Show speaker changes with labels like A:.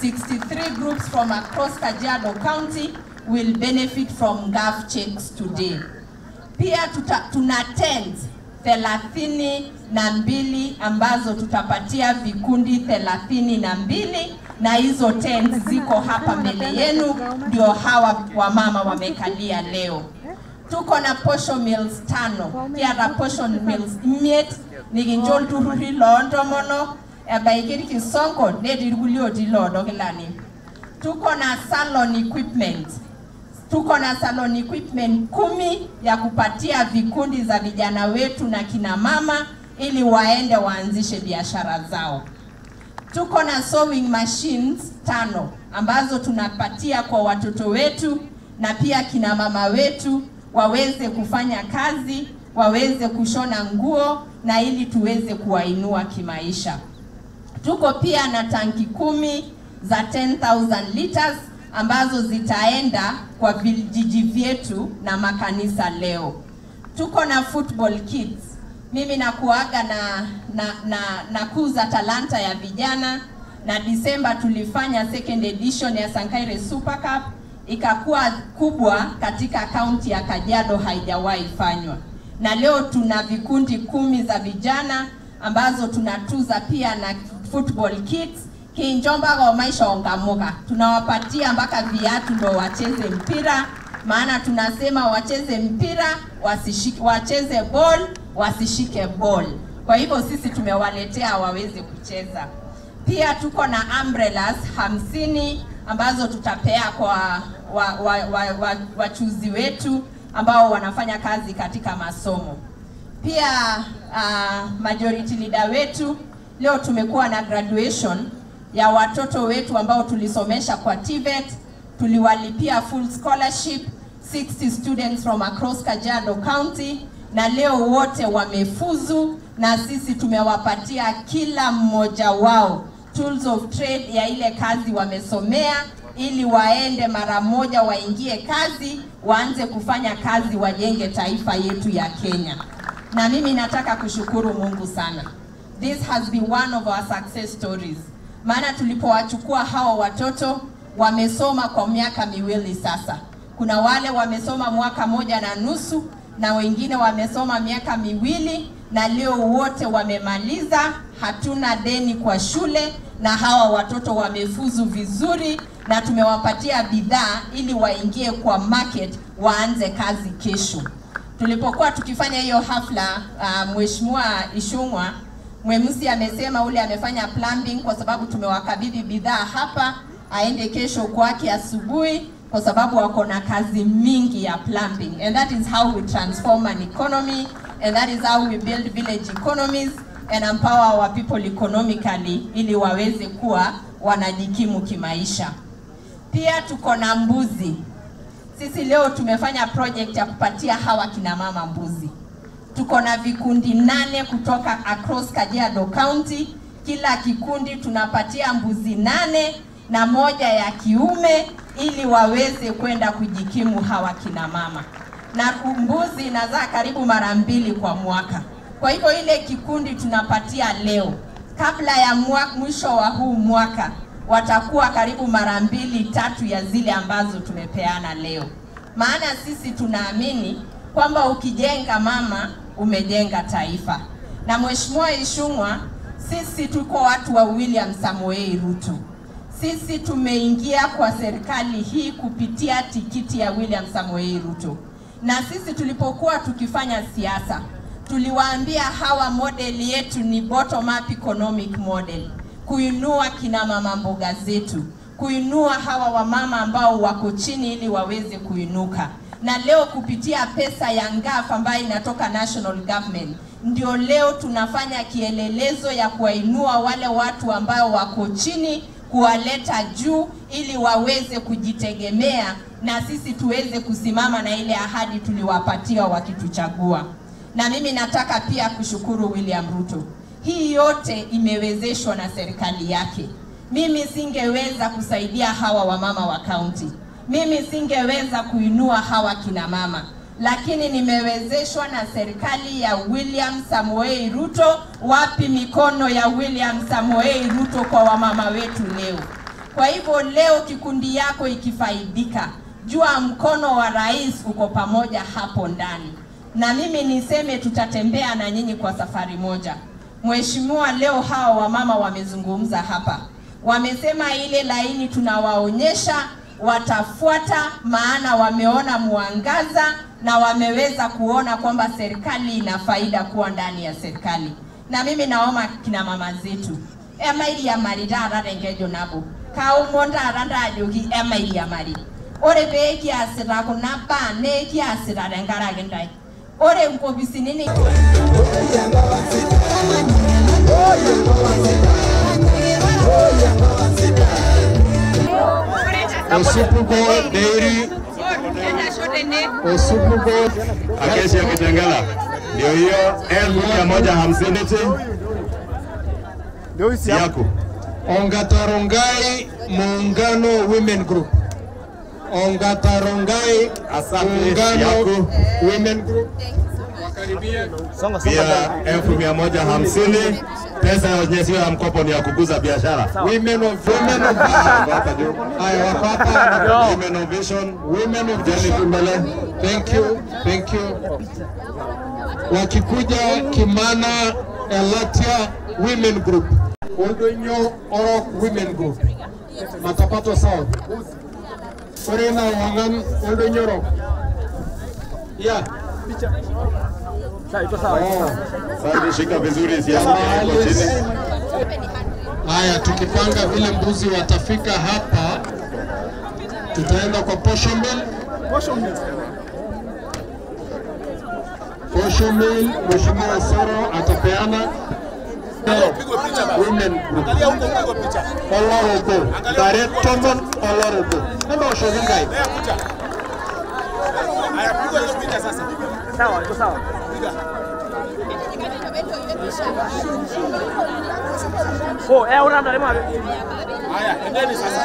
A: 63 groups from across Kajiado County will benefit from GAF checks today. Pia tuna tents 32 ambazo tutapatia vikundi 32 na hizo tents ziko hapa mbele yenu, ndio hawa wamama wamekalia leo. Tuko na posho mills 5, pia na posho mills 8 niginjol tururi londo mono baikiri kisongo nedirgulio dilodo kelani. Tuko na salon equipment. Tuko na salon equipment 10 ya kupatia vikundi za vijana wetu na kina mama ili waende waanzishe biashara zao. Tuko na sewing machines 5 ambazo tunapatia kwa watoto wetu na pia kina mama wetu waweze kufanya kazi, waweze kushona nguo na ili tuweze kuwainua kimaisha. Tuko pia na tanki 10 za 10,000 liters ambazo zitaenda kwa vijiji vyetu na makanisa leo. Tuko na football kits. Mimi nakuaga na kuza talanta ya vijana, na Disemba tulifanya second edition ya Sankaire Super Cup, ikakuwa kubwa katika kaunti ya Kajiado, haijawahi fanywa. Na leo tuna vikundi 10 za vijana ambazo tunatuza pia na football kits. Kinjomba kwa maisha ongamoka, tunawapatia mpaka viatu ndo wacheze mpira, maana tunasema wacheze mpira, wacheze ball, wasishike ball. Kwa hivyo sisi tumewaletea waweze kucheza. Pia tuko na umbrellas 50 ambazo tutapea kwa wachuzi wetu ambao wanafanya kazi katika masomo. Pia majority leader wetu leo tumekuwa na graduation ya watoto wetu ambao tulisomesha kwa TVET, tuliwalipia full scholarship 60 students from across Kajiado County, na leo wote wamefuzu, na sisi tumewapatia kila mmoja wao tools of trade ya ile kazi wamesomea, ili waende mara moja waingie kazi, waanze kufanya kazi, wajenge taifa yetu ya Kenya. Na mimi nataka kushukuru Mungu sana. This has been one of our success stories. Maana tulipowachukua hao watoto wamesoma kwa miaka 2 sasa. Kuna wale wamesoma mwaka 1.5 na wengine wamesoma miaka 2, na leo wote wamemaliza, hatuna deni kwa shule, na hawa watoto wamefuzu vizuri, na tumewapatia bidhaa ili waingie kwa market, waanze kazi kesho. Tulipokuwa tukifanya hiyo hafla, Mheshimiwa Ishungwa Mwemusi amesema ule amefanya plumbing kwa sababu tumewakabidhi bidhaa hapa, aende kesho kwake asubuhi kwa sababu wako na kazi mingi ya plumbing. And that is how we transform an economy, and that is how we build village economies and empower our people economically ili waweze kuwa wanajikimu kimaisha. Pia tuko na mbuzi. Sisi leo tumefanya project ya kupatia hawa kina mama mbuzi. Tuko na vikundi 8 kutoka across Kajiado County. Kila kikundi tunapatia mbuzi 8 na 1 ya kiume ili waweze kwenda kujikimu hawa kina mama. Na mbuzi inazaa karibu mara 2 kwa mwaka. Kwa hivyo ile kikundi tunapatia leo, kabla ya mwisho wa huu mwaka watakuwa karibu mara 2-3 ya zile ambazo tumepeana leo. Maana sisi tunaamini kwamba ukijenga mama umejenga taifa. Na Mheshimiwa Ishungwa, sisi tuko watu wa William Samoei Ruto. Sisi tumeingia kwa serikali hii kupitia tikiti ya William Samoei Ruto. Na sisi tulipokuwa tukifanya siasa, tuliwaambia hawa model yetu ni bottom up economic model. Kuinua kina mama mboga zetu, kuinua hawa wamama ambao wako chini ili waweze kuinuka. Na leo kupitia pesa ya GAF ambayo inatoka national government, ndio leo tunafanya kielelezo ya kuwainua wale watu ambao wako chini, kuwaleta juu ili waweze kujitegemea na sisi tuweze kusimama na ile ahadi tuliwapatia wakituchagua. Na mimi nataka pia kushukuru William Ruto. Hii yote imewezeshwa na serikali yake. Mimi singeweza kusaidia hawa wamama wa kaunti. Mimi singeweza kuinua hawa kina mama. Lakini nimewezeshwa na serikali ya William Samoei Ruto. Wapi mikono ya William Samoei Ruto kwa wamama wetu leo? Kwa hivyo leo kikundi yako ikifaidika, jua mkono wa rais uko pamoja hapo ndani. Na mimi niseme tutatembea na nyinyi kwa safari moja. Mheshimiwa, leo hawa wamama wamezungumza hapa. Wamesema ile laini tunawaonyesha watafuata, maana wameona mwangaza na wameweza kuona kwamba serikali ina faida kuwa ndani ya serikali. Na mimi naomba kina mama zetu, emaili ya maridara rengejo nabo kau monda aranda ajogi emaili ya mari ore beki asira kuna ba neki asira rengara gendai ore mkobisi nini
B: Osupuko Dairy Osupuko Acacia Kitengela ndio hiyo 1150 ndio yako. Ongatarongai Muungano Women Group. Ongatarongai Muungano Women Group. Wakaribia pia 1150. Pesa inaonyeshwa ya mkopo ni ya kukuza biashara. Women of haya wako hapa. Women of Vision, Women of Vision. Thank you. Wakikuja Kimana Elatia Women Group. Oldonyo Orok Women Group. Matapato South. Sorena Wangan Oldonyo Orok. Yeah. Sasa shika vizuri siasa hapo chini. Haya, tukipanga vile mbuzi watafika hapa, tutaenda kwa posho mill. Mheshimiwa Soro atapeana. Women group. Angalia huko pigwa picha. Olorogo. Director Olorogo. Ndio ushozingai. Haya, pigwa hiyo picha sasa. Sawa, iko sawa. Oh, una ndarema. Haya, endeni sasa.